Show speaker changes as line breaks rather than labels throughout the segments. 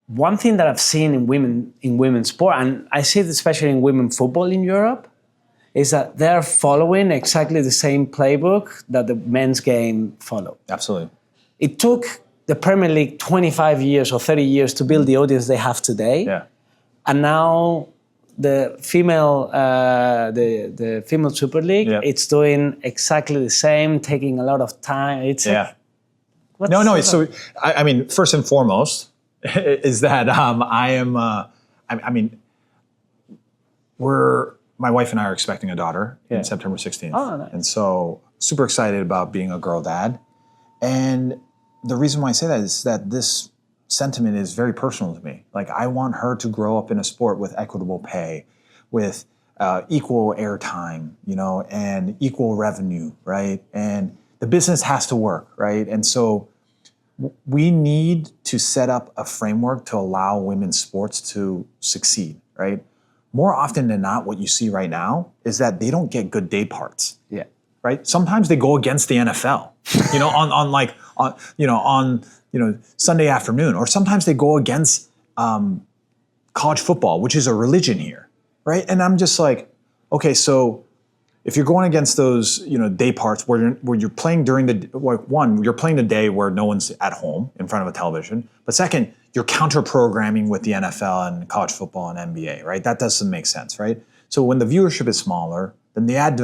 one thing that I've seen in women's sport, and I see it especially in women's football in Europe, is that they're following exactly the same playbook that the men's game followed.
Absolutely.
It took the Premier League 25 years or 30 years to build the audience they have today.
Yeah.
And now the female Super League, it's doing exactly the same, taking a lot of time. It's
So I mean, first and foremost is that my wife and I are expecting a daughter in September 16th.
Oh, nice.
And so super excited about being a girl dad. And the reason why I say that is that this sentiment is very personal to me. Like, I want her to grow up in a sport with equitable pay, with equal airtime, and equal revenue, right? And the business has to work, right? And so we need to set up a framework to allow women's sports to succeed, right? More often than not, what you see right now is that they don't get good day parts.
Yeah.
Right? Sometimes they go against the NFL, on Sunday afternoon, or sometimes they go against college football, which is a religion here, right? And I'm just like, okay, so if you're going against those, day parts where you're playing during you're playing the day where no one's at home in front of a television, but second, you're counter-programming with the NFL and college football and NBA, right? That doesn't make sense, right? So when the viewership is smaller, then the ad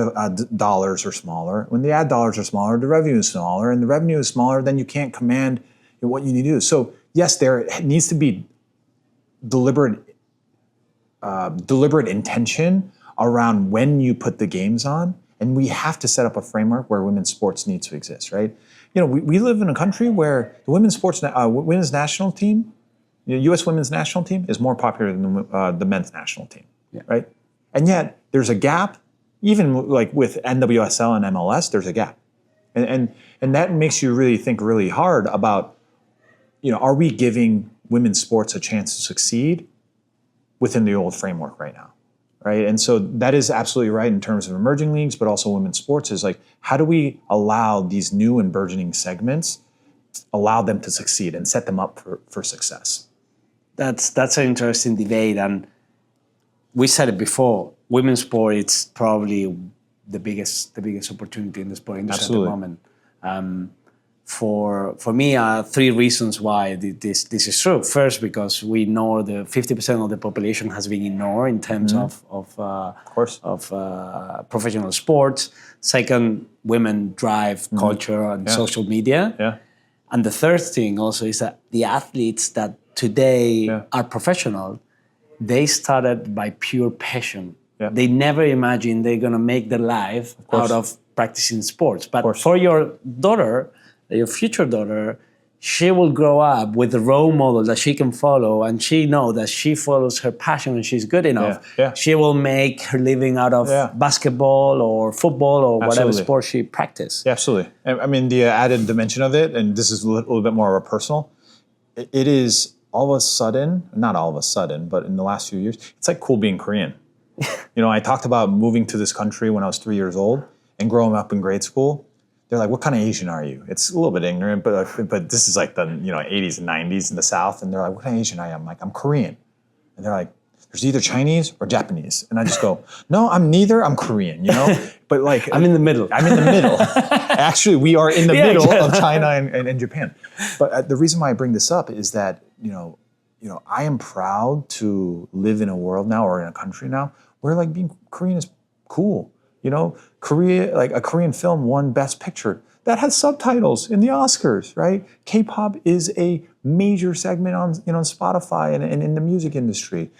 dollars are smaller. When the ad dollars are smaller, the revenue is smaller. And the revenue is smaller, then you can't command what you need to do. So yes, there needs to be deliberate intention around when you put the games on. And we have to set up a framework where women's sports need to exist, right? We live in a country where the women's national team, the U.S. women's national team is more popular than the men's national team, right? And yet there's a gap. Even like with NWSL and MLS, there's a gap. And that makes you really think really hard about, are we giving women's sports a chance to succeed within the old framework right now, right? And so that is absolutely right in terms of emerging leagues, but also women's sports is like, how do we allow these new and burgeoning segments, allow them to succeed and set them up for success?
That's an interesting debate. And we said it before, women's sport, it's probably the biggest opportunity in the sport industry at the moment. For me, three reasons why this is true. First, because we know the 50% of the population has been ignored in terms of professional sports. Second, women drive culture and social media.
Yeah.
And the third thing also is that the athletes that today are professional, they started by pure passion. Yeah. They never imagined they're going to make their life out of practicing sports. But for your daughter, your future daughter, she will grow up with a role model that she can follow, and she knows that she follows her passion and she's good enough.
Yeah.
She will make her living out of basketball or football or whatever sport she practices.
Yeah, absolutely. I mean, the added dimension of it, and this is a little bit more of a personal, it is all of a sudden, not all of a sudden, but in the last few years, it's like cool being Korean. I talked about moving to this country when I was 3 years old and growing up in grade school. They're like, what kind of Asian are you? It's a little bit ignorant, but this is like the 80s and 90s in the South. And they're like, what kind of Asian are you? I'm like, I'm Korean. And they're like, there's either Chinese or Japanese. And I just go, no, I'm neither. I'm Korean, But like,
I'm in the middle.
Actually, we are in the middle of China and Japan. But the reason why I bring this up is that, I am proud to live in a world now or in a country now where like being Korean is cool. Korea, like a Korean film won Best Picture. That has subtitles in the Oscars, right? K-pop is a major segment on Spotify and in the music industry.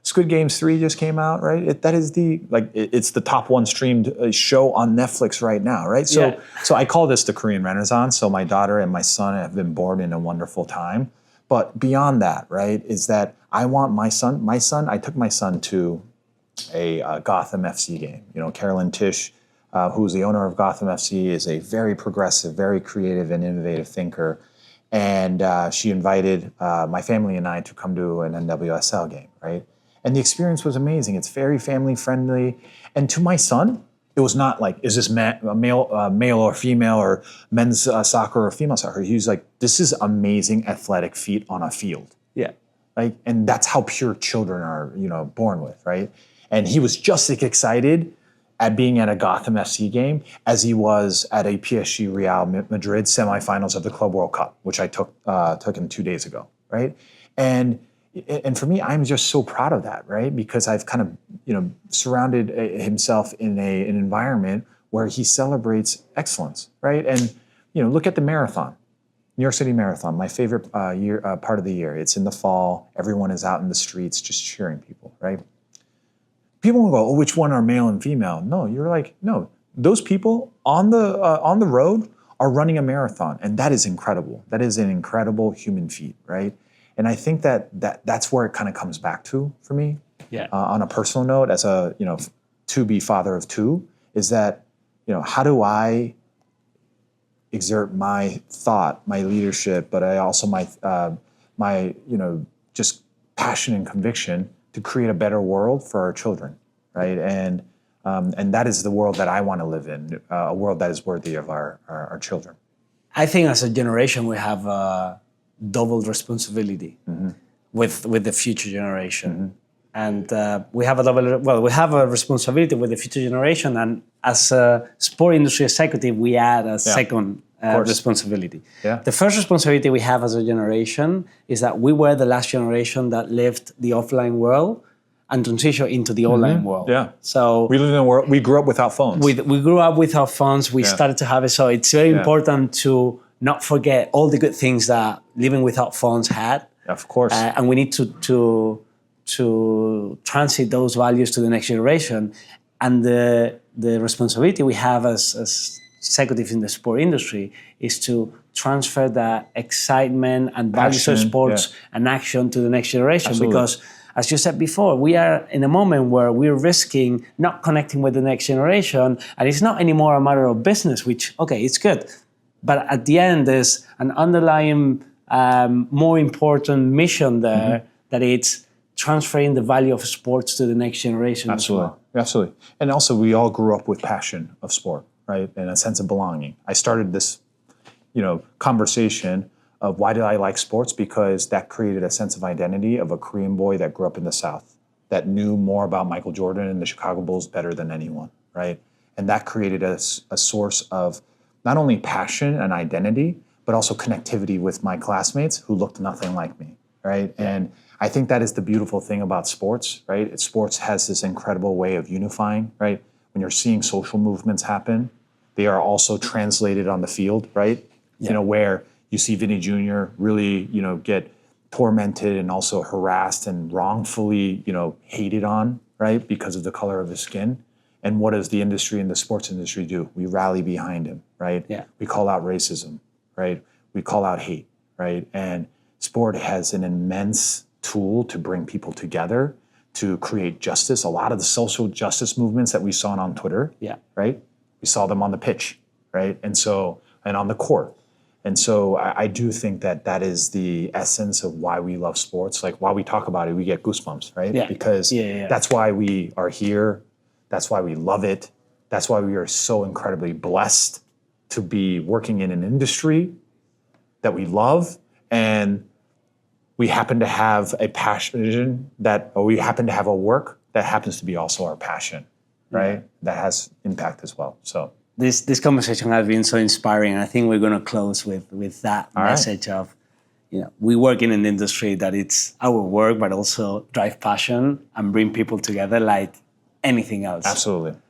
Squid Games 3 just came out, right? It's the top one streamed show on Netflix right now, right? So I call this the Korean Renaissance. So my daughter and my son have been born in a wonderful time. But beyond that, right, is that I want I took my son to a Gotham FC game. Carolyn Tisch, who's the owner of Gotham FC, is a very progressive, very creative and innovative thinker. And she invited my family and I to come to an NWSL game, right? And the experience was amazing. It's very family friendly. And to my son, it was not like, is this male or female or men's soccer or female soccer? He was like, this is amazing athletic feat on a field.
Yeah.
Like, and that's how pure children are, born with, right? And he was just as excited at being at a Gotham FC game as he was at a PSG Real Madrid semifinals of the Club World Cup, which I took him 2 days ago, right? And for me, I'm just so proud of that, right? Because I've kind of, surrounded himself in an environment where he celebrates excellence, right? And, look at the marathon. New York City Marathon, my favorite part of the year. It's in the fall. Everyone is out in the streets just cheering people, right? People will go, oh, which one are male and female? No, you're like, no. Those people on the road are running a marathon, and that is incredible. That is an incredible human feat, right? And I think that's where it kind of comes back to for me.
Yeah.
On a personal note, as a to be father of two, is that how do I exert my thought, my leadership, but I also my just passion and conviction to create a better world for our children, right? And that is the world that I want to live in, a world that is worthy of our children.
I think as a generation we have a double responsibility with the future generation. And we have a responsibility with the future generation, and as a sport industry executive, we add a second responsibility.
Yeah.
The first responsibility we have as a generation is that we were the last generation that left the offline world and transitioned into the online world.
Yeah.
So
we live in a world. We grew up without phones.
We grew up without phones. We started to have it. So it's very important to not forget all the good things that living without phones had.
Of course.
And we need to transit those values to the next generation. And the responsibility we have as executives in the sport industry is to transfer that excitement and values of sports and action to the next generation.
Absolutely.
Because, as you said before, we are in a moment where we're risking not connecting with the next generation, and it's not anymore a matter of business, which, okay, it's good. But at the end, there's an underlying, more important mission there that it's transferring the value of sports to the next generation.
Absolutely.
As well.
Absolutely. And also, we all grew up with passion of sport, right? And a sense of belonging. I started this, conversation of why did I like sports? Because that created a sense of identity of a Korean boy that grew up in the South, that knew more about Michael Jordan and the Chicago Bulls better than anyone, right? And that created a source of not only passion and identity, but also connectivity with my classmates who looked nothing like me, right? And I think that is the beautiful thing about sports, right? Sports has this incredible way of unifying, right? When you're seeing social movements happen, they are also translated on the field, right?
Yeah.
Where you see Vinny Jr. really, get tormented and also harassed and wrongfully, hated on, right? Because of the color of his skin. And what does the industry and the sports industry do? We rally behind him, right?
Yeah.
We call out racism, right? We call out hate, right? And sport has an immense tool to bring people together, to create justice. A lot of the social justice movements that we saw on Twitter, right? We saw them on the pitch, right? And on the court. And so I do think that is the essence of why we love sports. Like, while we talk about it, we get goosebumps, right?
Yeah.
Because that's why we are here. That's why we love it. That's why we are so incredibly blessed to be working in an industry that we love. And we happen to have a passion or we happen to have a work that happens to be also our passion, right? That has impact as well. So
this conversation has been so inspiring. I think we're going to close with that message of, we work in an industry that it's our work, but also drive passion and bring people together like anything else.
Absolutely.